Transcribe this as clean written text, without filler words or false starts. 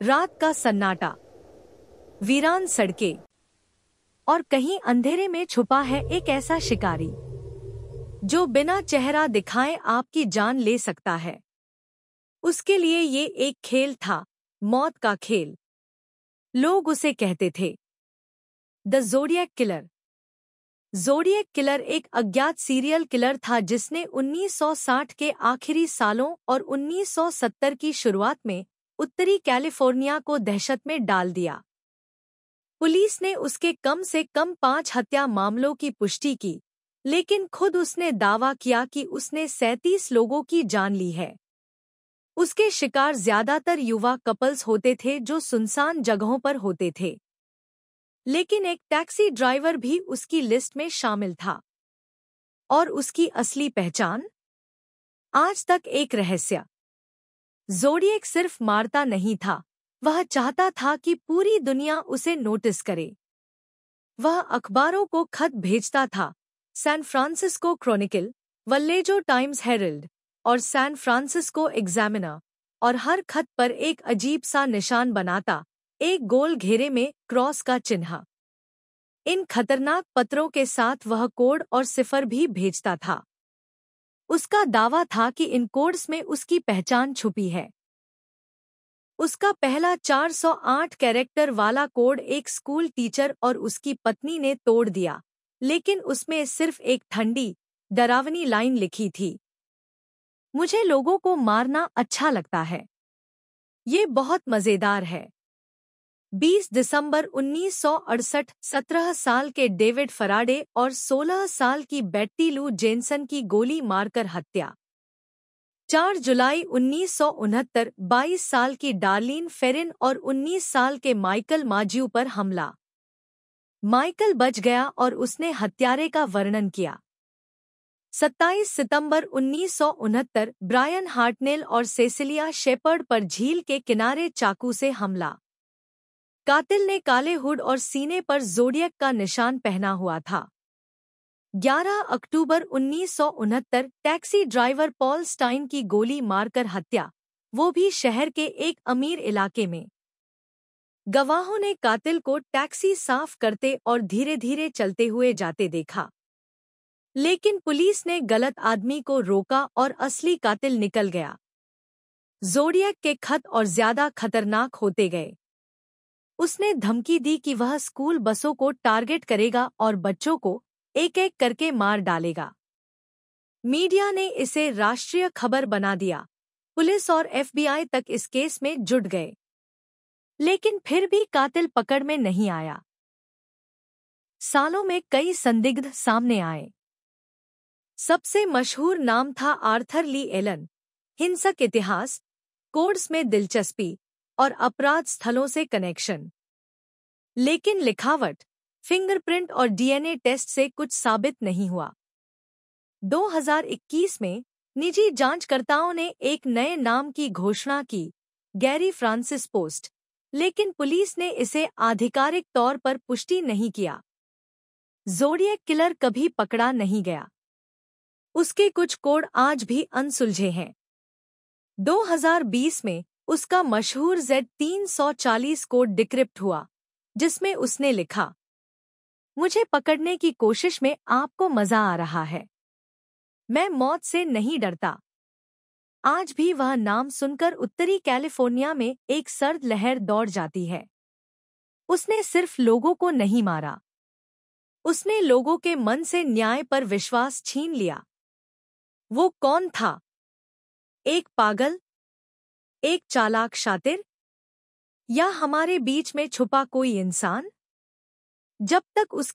रात का सन्नाटा, वीरान सड़कें, और कहीं अंधेरे में छुपा है एक ऐसा शिकारी जो बिना चेहरा दिखाए आपकी जान ले सकता है। उसके लिए ये एक खेल था, मौत का खेल। लोग उसे कहते थे the zodiac killer. Zodiac killer एक अज्ञात सीरियल किलर था जिसने 1960 के आखिरी सालों और 1970 की शुरुआत में उत्तरी कैलिफोर्निया को दहशत में डाल दिया। पुलिस ने उसके कम से कम 5 हत्या मामलों की पुष्टि की, लेकिन खुद उसने दावा किया कि उसने 37 लोगों की जान ली है। उसके शिकार ज्यादातर युवा कपल्स होते थे जो सुनसान जगहों पर होते थे, लेकिन एक टैक्सी ड्राइवर भी उसकी लिस्ट में शामिल था। और उसकी असली पहचान आज तक एक रहस्य। ज़ोडिएक सिर्फ मारता नहीं था, वह चाहता था कि पूरी दुनिया उसे नोटिस करे। वह अखबारों को खत भेजता था, San Francisco Chronicle, Vallejo Times Herald और सैन फ्रांसिस्को एग्जामिनर, और हर खत पर एक अजीब सा निशान बनाता, एक गोल घेरे में क्रॉस का चिन्ह। इन खतरनाक पत्रों के साथ वह कोड और सिफर भी भेजता था। उसका दावा था कि इन कोड्स में उसकी पहचान छुपी है। उसका पहला 408 कैरेक्टर वाला कोड एक स्कूल टीचर और उसकी पत्नी ने तोड़ दिया, लेकिन उसमें सिर्फ एक ठंडी, डरावनी लाइन लिखी थी, मुझे लोगों को मारना अच्छा लगता है। ये बहुत मजेदार है। 20 दिसंबर 1968 17 साल के डेविड फराडे और 16 साल की बेट्टी लू जेनसन की गोली मारकर हत्या। 4 जुलाई 1969 22 साल की डार्लिन फेरिन और 19 साल के माइकल माज्यू पर हमला। माइकल बच गया और उसने हत्यारे का वर्णन किया। 27 सितंबर 1969 ब्रायन हार्टनेल और सेसिलिया शेपर्ड पर झील के किनारे चाकू से हमला। कातिल ने काले हुड और सीने पर ज़ोडिएक का निशान पहना हुआ था। 11 अक्टूबर 1969 टैक्सी ड्राइवर पॉल स्टाइन की गोली मारकर हत्या, वो भी शहर के एक अमीर इलाके में। गवाहों ने कातिल को टैक्सी साफ करते और धीरे धीरे चलते हुए जाते देखा, लेकिन पुलिस ने गलत आदमी को रोका और असली कातिल निकल गया। ज़ोडिएक के खत और ज्यादा खतरनाक होते गए। उसने धमकी दी कि वह स्कूल बसों को टारगेट करेगा और बच्चों को एक एक करके मार डालेगा। मीडिया ने इसे राष्ट्रीय खबर बना दिया। पुलिस और FBI तक इस केस में जुट गए, लेकिन फिर भी कातिल पकड़ में नहीं आया। सालों में कई संदिग्ध सामने आए। सबसे मशहूर नाम था आर्थर ली एलन। हिंसक इतिहास, कोड्स में दिलचस्पी और अपराध स्थलों से कनेक्शन। लेकिन लिखावट, फिंगरप्रिंट और DNA टेस्ट से कुछ साबित नहीं हुआ। 2021 में निजी जांचकर्ताओं ने एक नए नाम की घोषणा की, गैरी फ्रांसिस पोस्ट, लेकिन पुलिस ने इसे आधिकारिक तौर पर पुष्टि नहीं किया। ज़ोडिएक किलर कभी पकड़ा नहीं गया। उसके कुछ कोड आज भी अनसुलझे हैं। 2020 में उसका मशहूर Z340 कोड डिक्रिप्ट हुआ, जिसमें उसने लिखा, मुझे पकड़ने की कोशिश में आपको मजा आ रहा है, मैं मौत से नहीं डरता। आज भी वह नाम सुनकर उत्तरी कैलिफोर्निया में एक सर्द लहर दौड़ जाती है। उसने सिर्फ लोगों को नहीं मारा, उसने लोगों के मन से न्याय पर विश्वास छीन लिया। वो कौन था? एक पागल, एक चालाक शातिर, या हमारे बीच में छुपा कोई इंसान? जब तक उसकी